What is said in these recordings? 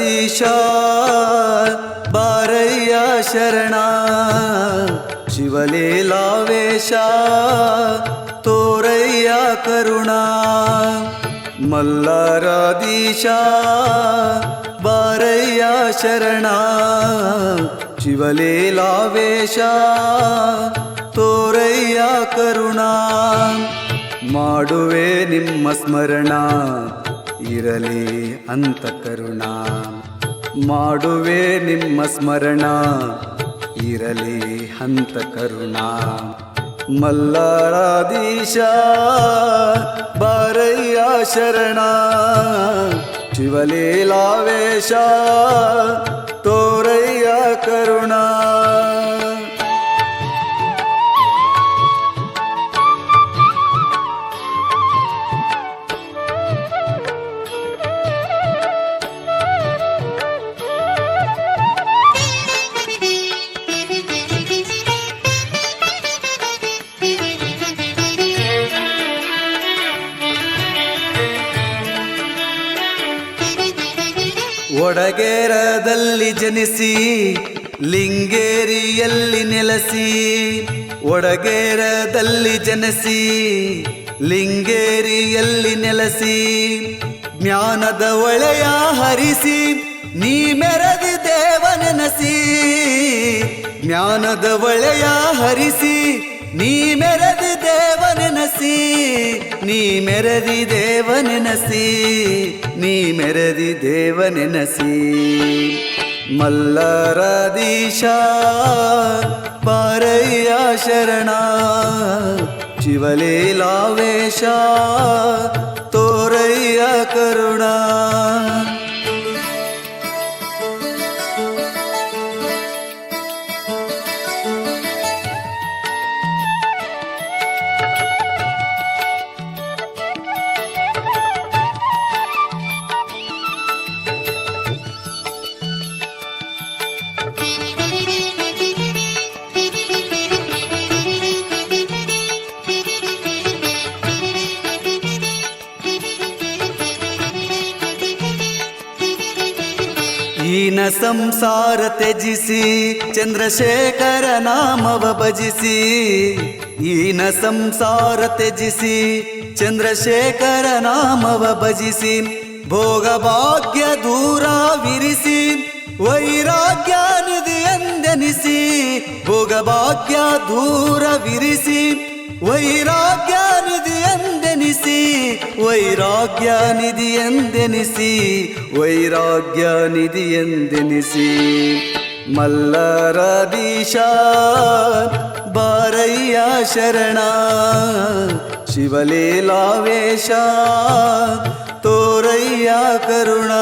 ಮಲ್ಲರಾದೀಶ ಬಾರಯ್ಯ ಶರಣ ಶಿವಲೀಲಾವೇಶ ತೋರಯ್ಯ ಕರುಣ ಮಲ್ಲರಾದೀಶ ಬಾರಯ್ಯ ಶರಣ ಶಿವಲೀಲಾವೇಶ ತೋರಯ್ಯ ಕರುಣ ಮಾಡುವೆ ನಿಮ್ಮ ಸ್ಮರಣ ಇರಲಿ ಅಂತ ಕರುಣ ಮಾಡುವೆ ನಿಮ್ಮ ಸ್ಮರಣ ಇರಲಿ ಅಂತ ಕರುಣ ಮಲ್ಲರಾದೀಶ ಬಾರಯ್ಯ ಶರಣ ಶಿವಲೀಲಾವೇಶ ತೋರಯ್ಯ ಕರುಣ ಒಡಗೇರದಲ್ಲಿ ಜನಿಸಿ ಲಿಂಗೇರಿಯಲ್ಲಿ ನೆಲೆಸಿ ಒಡಗೇರದಲ್ಲಿ ಜನಿಸಿ ಲಿಂಗೇರಿಯಲ್ಲಿ ನೆಲೆಸಿ ಜ್ಞಾನದ ಒಳೆಯ ಹರಿಸಿ ನೀ ಮೆರೆದಿ ದೇವನೆನಸಿ ಜ್ಞಾನದ ಒಳೆಯ ಹರಿಸಿ ನೀ ಮೆರೆದಿ ದೇವನೆನಸಿ ನೀ ಮೆರೆದಿ ದೇವನೆನಸಿ ನೀ ಮೆರೆದಿ ದೇವನೆನಸಿ ಮಲ್ಲರಾದೀಶ ಬಾರಯ್ಯ ಶರಣ ಶಿವಲೀಲಾವೇಶ ತೋರಯ್ಯ ಕರುಣ ಈನ ಸಂಸಾರ ತ್ಯಜಿಸಿ ಚಂದ್ರಶೇಖರ ನಾಮವ ಭಜಿಸಿ ಈನ ಸಂಸಾರ ತ್ಯಜಿಸಿ ಚಂದ್ರಶೇಖರ ನಾಮವ ಭಜಿಸಿ ಭೋಗ ಭಾಗ್ಯ ದೂರ ವಿರಿಸಿ ವೈರಾಗ್ಯ ನಿಧಿ ಎಂದೆನಿಸಿ ಭೋಗ ಭಾಗ್ಯ ದೂರ ವಿರಿಸಿ ವೈರಾಗ್ಯ ನಿಧಿ ಎಂದೆನಿಸಿ ವೈರಾಗ್ಯ ನಿಧಿ ಎಂದೆನಿಸಿ ವೈರಾಗ್ಯ ನಿಧಿ ಎಂದೆನಿಸಿ ಮಲ್ಲರಾದೀಶ ಬಾರಯ್ಯ ಶರಣ ಶಿವಲೀಲಾವೇಶ ತೋರಯ್ಯ ಕರುಣ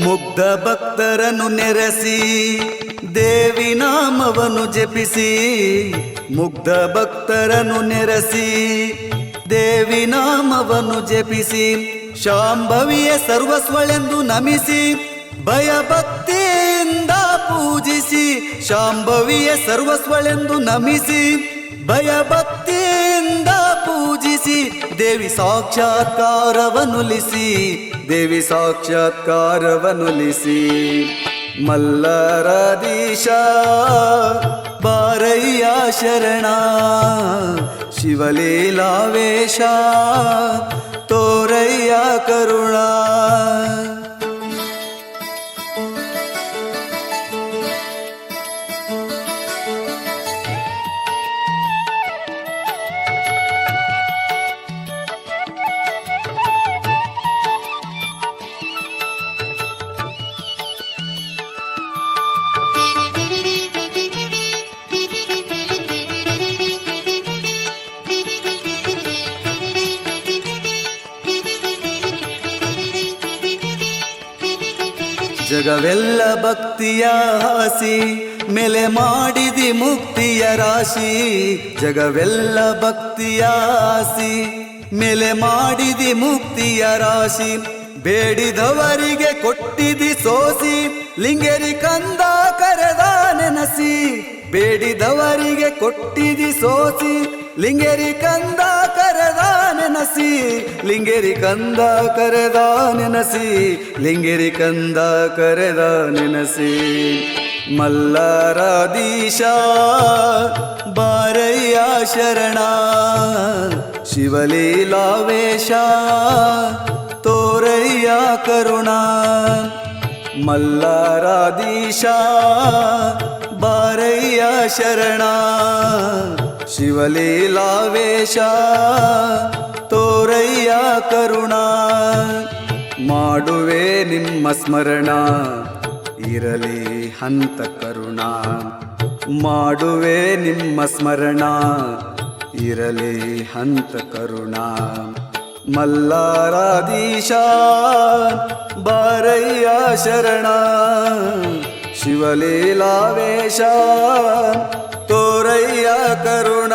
ಮುಗ್ಧ ಭಕ್ತರನ್ನು ನೆರೆಸಿ ದೇವಿ ನಾಮವನ್ನು ಜಪಿಸಿ ಮುಗ್ಧ ಭಕ್ತರನ್ನು ನೆರೆಸಿ ದೇವಿ ನಾಮವನ್ನು ಜಪಿಸಿ ಶಾಂಭವಿಯ ಸರ್ವಸ್ವಳೆಂದು ನಮಿಸಿ ಭಯಭಕ್ತಿಯಿಂದ ಪೂಜಿಸಿ ಶಾಂಭವಿಯ ಸರ್ವಸ್ವಳೆಂದು ನಮಿಸಿ ಭಯಭಕ್ತಿಯಿಂದ ಪೂಜಿಸಿ ದೇವಿ ಸಾಕ್ಷಾತ್ಕಾರವನುಲಿಸಿ ದೇವಿ ಸಾಕ್ಷಾತ್ಕಾರವನುಲಿಸಿ ಮಲ್ಲರಾದೀಶ ಬಾರಯ್ಯ ಶರಣ ಶಿವಲೀಲಾವೇಶ ತೋರಯ್ಯ ಕರುಣ ಜಗವೆಲ್ಲ ಭಕ್ತಿಯ ಹಾಸಿ ಮೇಲೆ ಮಾಡಿದಿ ಮುಕ್ತಿಯ ರಾಶಿ ಜಗವೆಲ್ಲ ಭಕ್ತಿಯ ಆಸಿ ಮೇಲೆ ಮಾಡಿದಿ ಮುಕ್ತಿಯ ರಾಶಿ ಬೇಡಿದವರಿಗೆ ಕೊಟ್ಟಿದಿ ಸೋಸಿ ಲಿಂಗೇರಿ ಕಂದ ಕರೆದ ನೆನಸಿ ಬೇಡಿದವರಿಗೆ ಕೊಟ್ಟಿದಿ ಸೋಸಿ ಲಿಂಗೇರಿ ಕಂದ ಕರೆದ ನೆನಸಿ ಲಿಂಗೇರಿ ಕಂದ ಕರೆದ ನೆನಸಿ ಲಿಂಗೇರಿ ಕಂದ ಕರೆದ ನೆನಸಿ ಮಲ್ಲರಾಧೀಶ ಬಾರಯ್ಯ ಶರಣ ಶಿವಲೀಲಾವೇಶ ತೋರಯ್ಯ ಕರುಣ ಮಲ್ಲರಾಧೀಶ ಬಾರಯ್ಯ ಶರಣ ಶಿವಲೀಲಾವೇಶ ತೋರಯ್ಯ ಕರುಣ ಮಾಡುವೆ ನಿಮ್ಮ ಸ್ಮರಣ ಇರಲಿ ಹಂತ ಕರುಣ ಮಾಡುವೆ ನಿಮ್ಮ ಸ್ಮರಣ ಇರಲಿ ಹಂತ ಕರುಣ ಮಲ್ಲರಾಧೀಶ ಬಾರಯ್ಯ ಶರಣ ಶಿವಲೀಲಾವೇಶ ತೋರಯ್ಯ ಕರುಣ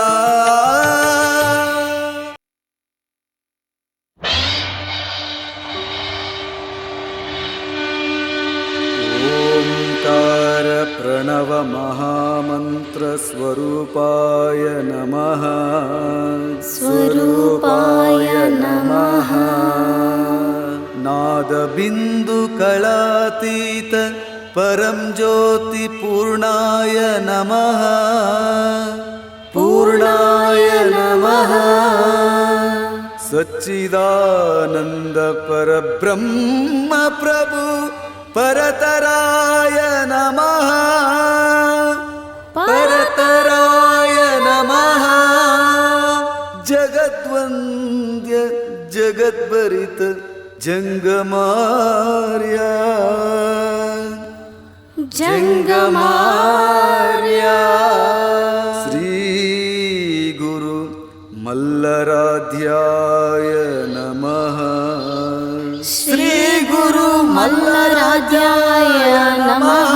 ಓಂಕಾರ ಪ್ರಣವ ಮಹಾಮಂತ್ರ ಸ್ವರೂಪಾಯ ನಮಃ ಸ್ವರೂಪಾಯ ನಮಃ ನಾದ ಬಿಂದು ಕಳಾತೀತ ಪರಂ ಜ್ಯೋತಿ ಪೂರ್ಣಾಯ ನಮಃ ಪೂರ್ಣಾಯ ನಮಃ ಸಚ್ಚಿದಾನಂದ ಪರಬ್ರಹ್ಮ ಪ್ರಭು ಪರತರಾಯ ನಮಃ ಪರತರಾಯ ನಮಃ ಜಗದ್ವಂದ್ಯ ಜಗದ್ಭರಿತ ಜಂಗಮಾರ್ಯ ಜಂಗಮಾರ್ಯ ಶ್ರೀ ಗುರು ಮಲ್ಲರಾಧ್ಯಾಯ ನಮಃ ಶ್ರೀ ಗುರು ಮಲ್ಲರಾಧ್ಯಾಯ ನಮಃ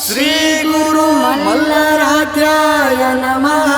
ಶ್ರೀ ಗುರು ಮಲ್ಲರಾಧ್ಯಾಯ ನಮಃ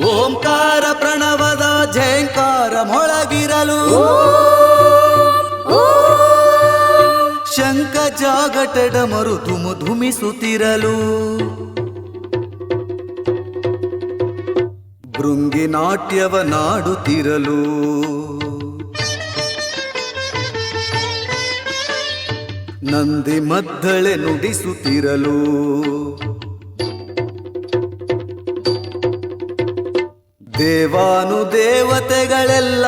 ಓಂಕಾರ ಪ್ರಣವದ ಝೇಂಕಾರ ಮೊಳಗಿರಲು ಶಂಖ ಜಾಗಟೆಡ ಮರು ಧುಮು ಧುಮಿಸುತ್ತಿರಲು ಭೃಂಗಿ ನಾಟ್ಯವ ನಾಡುತ್ತಿರಲು ನಂದಿ ಮದ್ದಳೆ ನುಡಿಸುತ್ತಿರಲು ದೇವಾನು ದೇವತೆಗಳೆಲ್ಲ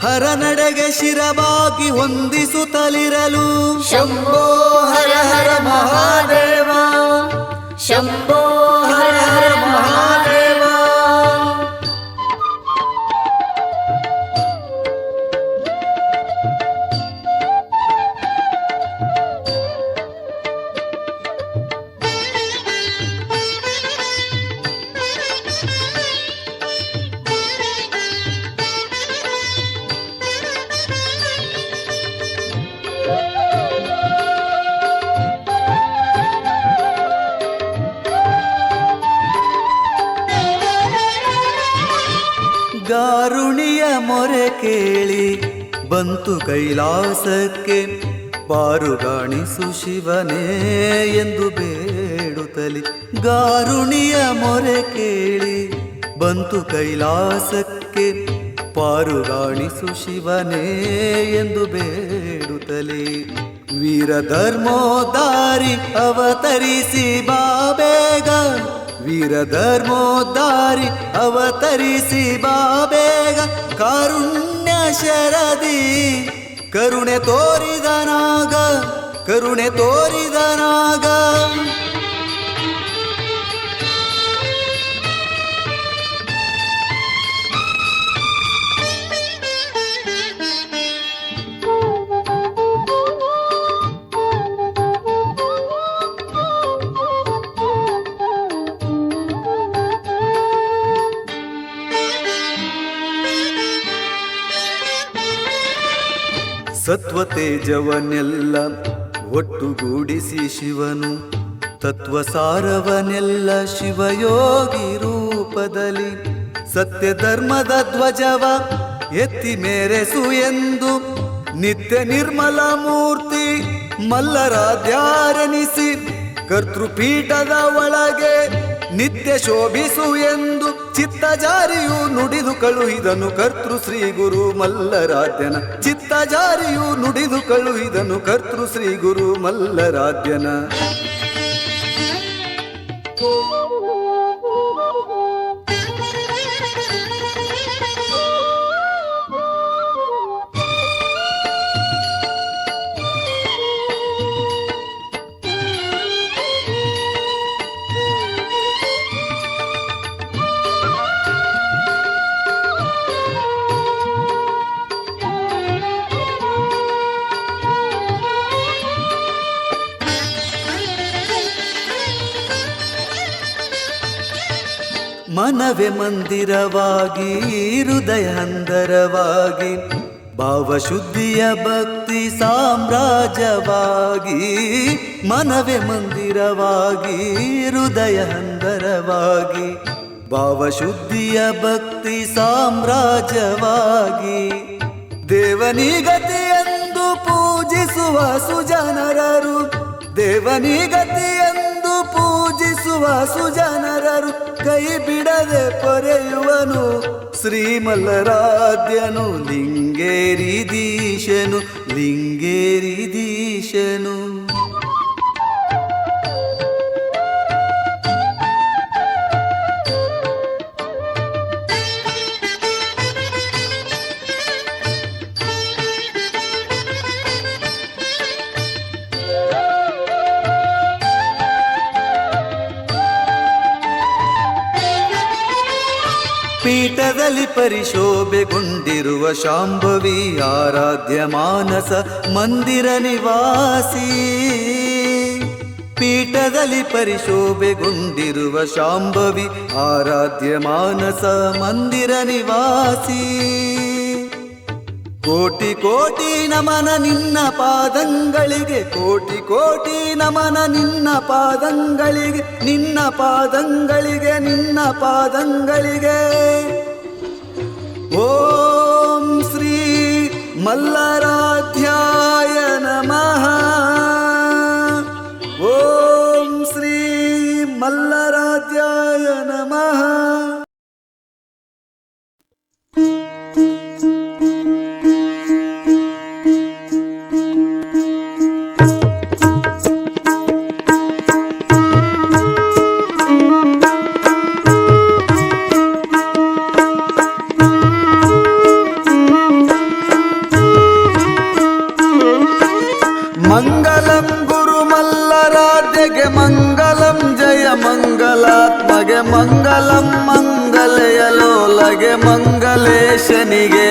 ಹರನಡೆಗೆ ಶಿರವಾಗಿ ಹೊಂದಿಸುತ್ತಲಿರಲು ಶಂಭೋ ಹರ ಹರ ಮಹಾದೇವ ಶಂಭೋ ಹರ ಹರ ಮಹಾದೇವ ಗಾರುಣಿಯ ಮೊರೆ ಕೇಳಿ ಬಂತು ಕೈಲಾಸಕ್ಕೆ ಪಾರುಗಾಣಿಸು ಶಿವನೇ ಎಂದು ಬೇಡುತ್ತಲಿ ಗಾರುಣಿಯ ಮೊರೆ ಕೇಳಿ ಬಂತು ಕೈಲಾಸಕ್ಕೆ ಪಾರುಗಾಣಿಸು ಶಿವನೇ ಎಂದು ಬೇಡುತ್ತಲಿ ವೀರ ಧರ್ಮೋದಾರಿ ಅವತರಿಸಿ ಬಾಬೇಗ ವೀರಧರ್ಮೋದ್ಧಾರಿ ಅವತರಿಸಿ ಬಾಬೇಗ ಕಾರುಣ್ಯ ಶರದಿ ಕರುಣೆ ತೋರಿದನಾಗ ಕರುಣೆ ತೋರಿದನಾಗ ಸತ್ವತೇಜವನೆಲ್ಲ ಒಟ್ಟುಗೂಡಿಸಿ ಶಿವನು ತತ್ವಸಾರವನೆಲ್ಲ ಶಿವಯೋಗಿ ರೂಪದಲ್ಲಿ ಸತ್ಯ ಧರ್ಮದ ಧ್ವಜವ ಎತ್ತಿ ಮೇರೆಸು ಎಂದು ನಿತ್ಯ ನಿರ್ಮಲ ಮೂರ್ತಿ ಮಲ್ಲರಾಧ್ಯಾರನಿಸಿ ಕರ್ತೃಪೀಠದ ಒಳಗೆ ನಿತ್ಯ ಶೋಭಿಸು ಎಂದು ಚಿತ್ತಜಾರಿಯು ನುಡಿದು ಕಳುಹಿದನು ಕರ್ತೃ ಶ್ರೀ ಗುರು ಮಲ್ಲರಾಧ್ಯನ ಚಿತ್ತಜಾರಿಯು ನುಡಿದು ಕಳುಹಿದನು ಕರ್ತೃ ಶ್ರೀ ಗುರು ಮಲ್ಲರಾಧ್ಯನ ಮನವೇ ಮಂದಿರವಾಗಿ ಹೃದಯ ಹಂದರವಾಗಿ ಭಾವಶುದ್ಧಿಯ ಭಕ್ತಿ ಸಾಮ್ರಾಜ್ಯವಾಗಿ ಮನವೇ ಮಂದಿರವಾಗಿ ಹೃದಯ ಹಂದರವಾಗಿ ಭಾವಶುದ್ಧಿಯ ಭಕ್ತಿ ಸಾಮ್ರಾಜ್ಯವಾಗಿ ದೇವನಿಗತಿಯೆಂದು ಪೂಜಿಸುವ ಸುಜನರರು ದೇವನಿಗತಿಯೆಂದು ಪೂಜಿಸುವ ಸುಜನರರು ಕೈ ಬಿಡದೆ ಪೊರೆಯುವನು ಶ್ರೀಮಲ್ಲರಾಧ್ಯನು ಲಿಂಗೇರಿದೀಶನು ಲಿಂಗೇರಿದೀಶನು ಪೀಠದಲ್ಲಿ ಪರಿಶೋಭೆಗೊಂಡಿರುವ ಶಾಂಭವಿ ಆರಾಧ್ಯ ಮಾನಸ ಮಂದಿರ ನಿವಾಸಿ ಪೀಠದಲ್ಲಿ ಪರಿಶೋಭೆಗೊಂಡಿರುವ ಶಾಂಭವಿ ಆರಾಧ್ಯ ಮಾನಸ ಮಂದಿರ ನಿವಾಸಿ ಕೋಟಿ ಕೋಟಿ ನಮನ ನಿನ್ನ ಪಾದಂಗಳಿಗೆ ಕೋಟಿ ಕೋಟಿ ನಮನ ನಿನ್ನ ಪಾದಂಗಳಿಗೆ ನಿನ್ನ ಪಾದಂಗಳಿಗೆ ನಿನ್ನ ಪಾದಂಗಳಿಗೆ ಓಂ ಶ್ರೀ ಮಲ್ಲರಾಧ್ಯಾಯ ನಮಃ ಓಂ ಶ್ರೀ ಮಲ್ಲರಾಧ್ಯಾಯ ನಮಃ ಮಂಗಲಂ ಗುರು ಮಲ್ಲರಾಧ್ಯಗೆ ಮಂಗಲಂ ಜಯ ಮಂಗಲಾತ್ಮಗೆ ಮಂಗಲಂ ಮಂಗಲೆಯಲೋಲಗೆ ಮಂಗಲೇಶನಿಗೆ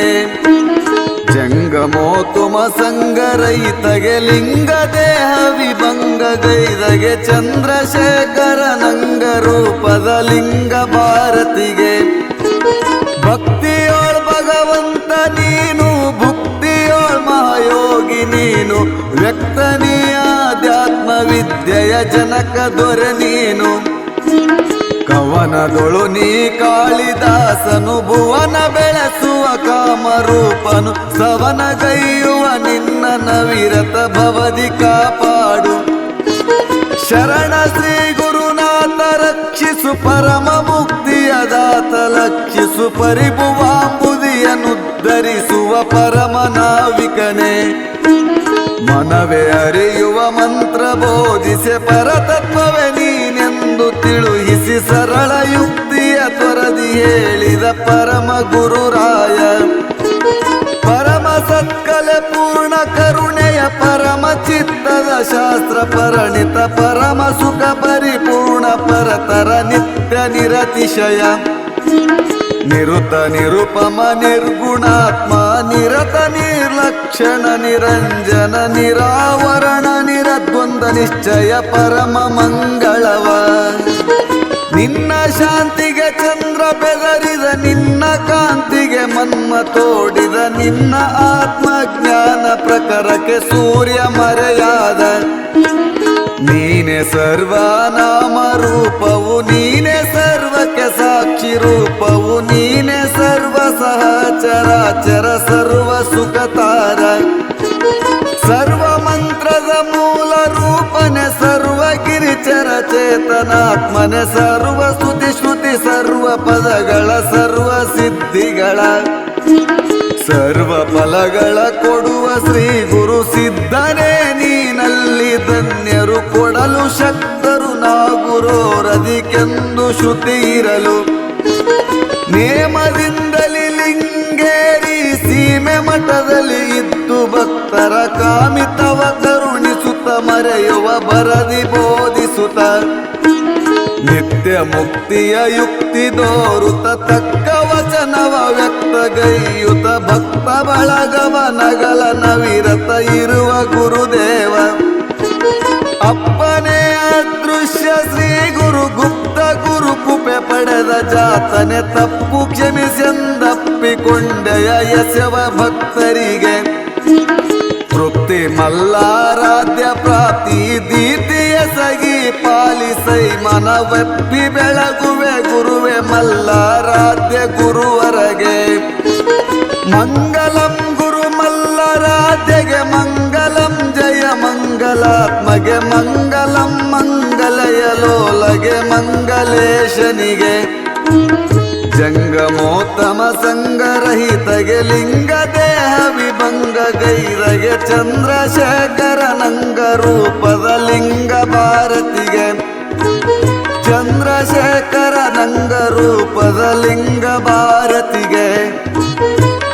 ಜಂಗಮೋತುಮ ಸಂಗರೈತಗೆ ಲಿಂಗ ದೇಹ ವಿಭಂಗಗೈದಗೆ ಚಂದ್ರಶೇಖರ ನಂಗ ರೂಪದ ಲಿಂಗ ಭಾರತಿಗೆ ಭಕ್ತಿಯೋಳ್ ಭಗವಂತ ನೀನು ಭುಕ್ತಿಯೋಳ್ ಮಹಾಯೋಗಿ ನೀನು ವ್ಯಕ್ತನೀ ಆಧ್ಯಾತ್ಮ ವಿದ್ಯೆಯ ಜನಕ ದೊರೆ ನೀನು ಕವನದೊಳು ನೀ ಕಾಳಿದಾಸನು ಭುವನ ಬೆಳೆಸುವ ಕಾಮರೂಪನು ಸವನಗೈಯುವ ನಿನ್ನ ನವಿರತ ಭವದಿ ಕಾಪಾಡು ಶರಣ ಶ್ರೀ ಗುರುನಾಥ ರಕ್ಷಿಸು ಪರಮ ಮುಕ್ತಿಯ ದಾತ ಲಕ್ಷಿಸು ಪರಿಭುವಾಂಬುದಿಯನುದ್ಧರಿಸುವ ಪರಮ ನಾವಿಕನೇ ಮನವೇ ಅರಿಯುವ ಮಂತ್ರ ಬೋಧಿಸೆ ಪರತತ್ವವೇ ನೀನೆಂದು ತಿಳುಹಿಸಿ ಸರ ಹೇಳಿದ ಪರಮ ಗುರುರಾಯ. ಪರಮ ಸತ್ಕಲೆ ಪೂರ್ಣ ಕರುಣೆಯ ಪರಮ ಚಿತ್ತದ ಶಾಸ್ತ್ರ ಪರಿಣಿತ ಪರಮ ಸುಖ ಪರಿಪೂರ್ಣ ಪರತರ ನಿತ್ಯ ನಿರತಿಶಯ ನಿರುತ ನಿರುಪಮ ನಿರ್ಗುಣಾತ್ಮ ನಿರತ ನಿರ್ಲಕ್ಷಣ ನಿರಂಜನ ನಿರಾವರಣ ನಿರದ್ವಂದ ನಿಶ್ಚಯ ಪರಮ ಮಂಗಳವ. ನಿನ್ನ ಶಾಂತಿಗೆ ಚಂದ್ರ ಬೆದರಿದ ನಿನ್ನ ಕಾಂತಿಗೆ ಮನ್ಮ ತೋಡಿದ ನಿನ್ನ ಆತ್ಮಜ್ಞಾನ ಪ್ರಕರಕ್ಕೆ ಸೂರ್ಯ ಮರೆಯಾದ. ನೀನೆ ಸರ್ವನಾಮ ರೂಪವು ನೀನೆ ಸರ್ವಕ್ಕೆ ಸಾಕ್ಷಿ ರೂಪವು ನೀನೆ ಸರ್ವ ಸಹಚರಾಚರ ಸರ್ವ ಸುಖತಾರ. ಸರ್ವ ಮಂತ್ರದ ಮೂಲ ರೂಪನೆ ಸರ್ವ ಗಿರಿಚರ ಚೇತನಾತ್ಮನೆ ಸರ್ವ ಸ್ತುತಿ ಶ್ರುತಿ ಸರ್ವ ಪದಗಳ ಸರ್ವ ಸಿದ್ಧಿಗಳ ಸರ್ವ ಫಲಗಳ ಕೊಡುವ ಶ್ರೀ ಗುರು ಸಿದ್ಧನೇ ನೀನಲ್ಲಿ ಧನ್ಯರು ಕೊಡಲು ಶಕ್ತರು ನಾಗುರೋರದಿಕೆಂದು ಶ್ರುತಿ ಇರಲು. ನೇಮದಿಂದಲಿ ಲಿಂಗೇರಿ ಸೀಮೆ ಮಠದಲ್ಲಿ ಇದ್ದು ಭಕ್ತರ ಕಾಮಿತವ ಕರುಣಿಸುತ್ತ ಮರೆಯುವ ಬರದಿ ಬೋಧಿಸುತ್ತ ನಿತ್ಯ ಮುಕ್ತಿಯ ಯುಕ್ತಿ ದೋರುತ ತಕ್ಕ ವಚನವ ವ್ಯಕ್ತಗೈಯುತ ಭಕ್ತ ಬಳಗವ ನಗಲ ನವಿರತ ಇರುವ ಗುರುದೇವ. ಅಪ್ಪನೇ ಅದೃಶ್ಯ ಶ್ರೀ ಗುರು ಗುಪ್ತ ಗುರು ಕುಪೆ ಪಡೆದ ಜಾತನೆ ತಪ್ಪು ಕ್ಷಮಿಸೆಂದಪ್ಪಿಕೊಂಡೆಯ ಯಶವ ಭಕ್ತರಿಗೆ. ತೃಪ್ತಿ ಮಲ್ಲಾರಾಧ್ಯ ಪ್ರಾಪ್ತಿ ದೀತಿಯ ಸಗಿ ಪಾಲಿಸೈ ಮನವೆಪ್ಪಿ ಬೆಳಗುವೆ ಗುರುವೆ ಮಲ್ಲಾರಾಧ್ಯ ಗುರುವರಗೆ. ಮಂಗಲಂ ಗುರು ಮಲ್ಲರಾಧ್ಯಗೆ ಮಂಗಲಂ ಜಯ ಮಂಗಲಾತ್ಮಗೆ ಮಂಗಲಂ ಮಂಗಲಯಲೋಲಗೆ ಮಂಗಲೇಶನಿಗೆ. ಜಂಗಮೋತ್ತಮ ಸಂಗರಹಿತಗೆ ಲಿಂಗ ದೇಹ ವಿಭಂಗ ಗೈರಗೆ ಚಂದ್ರಶೇಖರ ನಂಗ ರೂಪದ ಲಿಂಗ ಭಾರತಿಗೆ. ಚಂದ್ರಶೇಖರ ನಂಗ ರೂಪದ ಲಿಂಗ ಭಾರತಿಗೆ.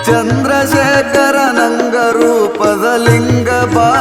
ಚಂದ್ರಶೇಖರ ನಂಗ ರೂಪದ ಲಿಂಗ ಭಾರತಿಗೆ.